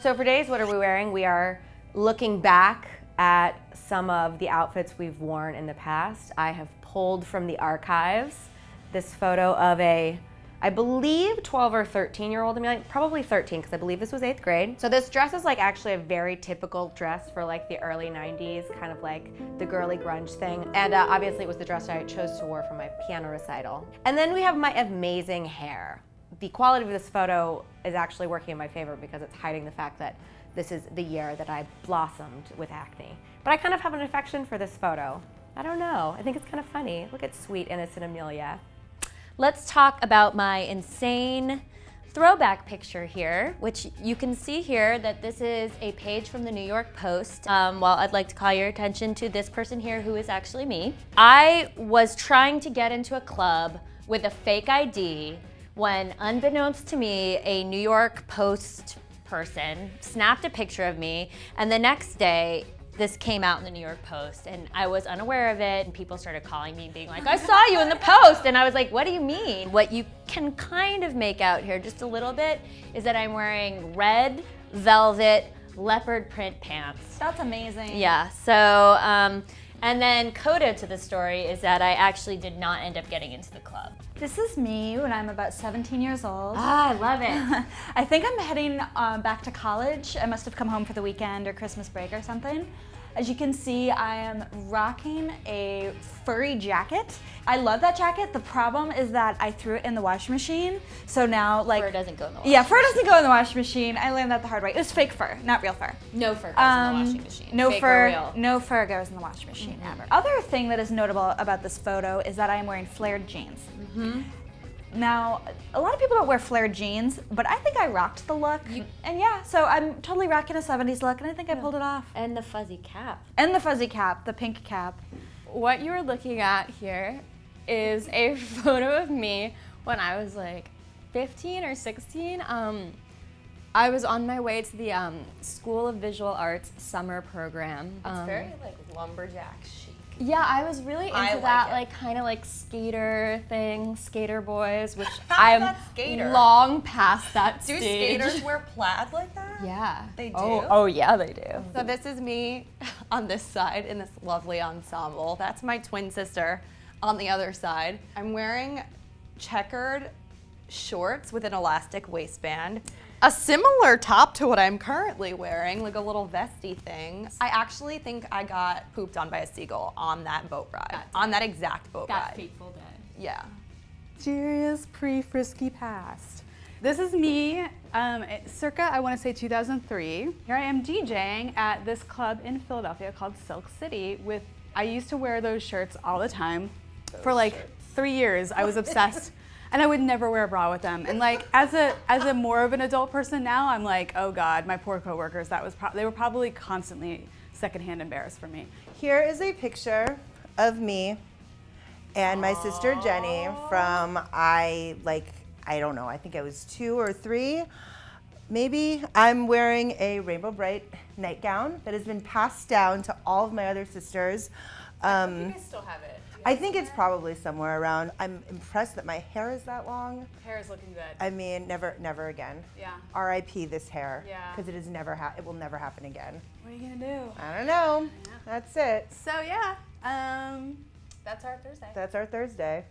So for today's What Are We Wearing? We are looking back at some of the outfits we've worn in the past. I have pulled from the archives this photo of a, I believe 12 or 13-year-old, probably 13 because I believe this was 8th grade. So this dress is like actually a very typical dress for like the early 90s, kind of like the girly grunge thing. And obviously it was the dress I chose to wear for my piano recital. And then we have my amazing hair. The quality of this photo is actually working in my favor because it's hiding the fact that this is the year that I blossomed with acne. But I kind of have an affection for this photo. I don't know, I think it's kind of funny. Look at sweet, innocent Amelia. Let's talk about my insane throwback picture here, which you can see here that this is a page from the New York Post. Well, I'd like to call your attention to this person here who is actually me. I was trying to get into a club with a fake ID when, unbeknownst to me, a New York Post person snapped a picture of me, and the next day, this came out in the New York Post, and I was unaware of it, and people started calling me and being like, I saw you in the Post, and I was like, what do you mean? What you can kind of make out here just a little bit is that I'm wearing red velvet leopard print pants. That's amazing. Yeah, so, and then coda to the story is that I actually did not end up getting into the club. This is me when I'm about 17 years old. Ah, I love it. I think I'm heading back to college. I must have come home for the weekend or Christmas break or something. As you can see, I am rocking a furry jacket. I love that jacket. The problem is that I threw it in the washing machine. So now, like, Fur doesn't go in the washing Yeah, fur doesn't go in the washing machine. I learned that the hard way. It was fake fur, not real fur. No fur goes in the washing machine. No fur goes in the washing machine ever. Other thing that is notable about this photo is that I am wearing flared jeans. Now, a lot of people don't wear flared jeans, but I think I rocked the look. And yeah, so I'm totally rocking a 70s look, and I think I pulled it off. And the fuzzy cap. And the fuzzy cap, the pink cap. What you are looking at here is a photo of me when I was like 15 or 16. I was on my way to the School of Visual Arts summer program. It's very like lumberjack chic. Yeah, I was really into like that, it. like kind of like skater thing, skater boys, which How is I'm that skater? long past that Do stage. skaters wear plaid like that? Yeah. They do? Oh yeah, they do. So this is me on this side in this lovely ensemble. That's my twin sister on the other side. I'm wearing checkered shorts with an elastic waistband. A similar top to what I'm currently wearing, like a little vesty thing. I actually think I got pooped on by a seagull on that boat ride. On that exact boat ride. That fateful day. Yeah. Serious pre-frisky past. This is me, circa, I want to say 2003. Here I am DJing at this club in Philadelphia called Silk City with, I used to wear those shirts all the time. For like 3 years, I was obsessed. And I would never wear a bra with them. And like, as a more of an adult person now, I'm like, oh God, my poor coworkers, they were probably constantly secondhand embarrassed for me. Here is a picture of me and my sister Jenny from, I don't know, I think I was 2 or 3, maybe. I'm wearing a Rainbow Bright nightgown that has been passed down to all of my other sisters. I think you guys still have it. I think it's probably somewhere around. I'm impressed that my hair is that long. Hair is looking good. I mean, never again. Yeah. R.I.P. this hair. Yeah. Because it will never happen again. What are you gonna do? I don't know. Yeah. That's it. So yeah, that's our Thursday. That's our Thursday.